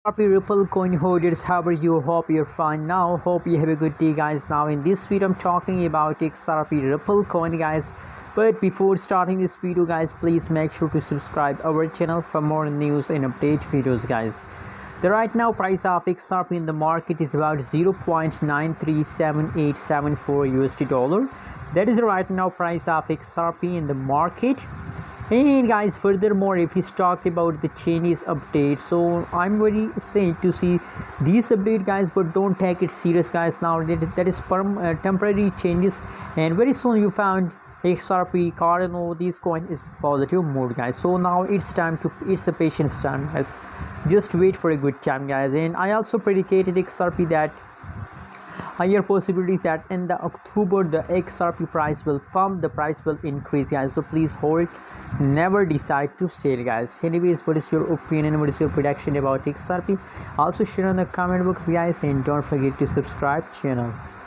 Happy Ripple coin holders, how are you? Hope you're fine now. Hope you have a good day, guys. Now in this video I'm talking about XRP Ripple coin, guys. But before starting this video, guys, please make sure to subscribe our channel for more news and update videos, guys. The right now price of XRP in the market is about 0.937874 USD dollar. That is the right now price of XRP in the market. And guys, furthermore, if we talk about the Chinese update, so I'm very sad to see these update, guys, but don't take it serious, guys. Now that is temporary changes, and very soon you found XRP Cardano this coin is positive mood, guys. So now it's a patience time, guys. Just wait for a good time, guys. And I also predicated XRP that higher possibilities that in the October the XRP price will pump, the price will increase, guys. So please hold, never decide to sell, guys. Anyways, what is your opinion, what is your prediction about XRP? Also share on the comment box, guys, and don't forget to subscribe channel.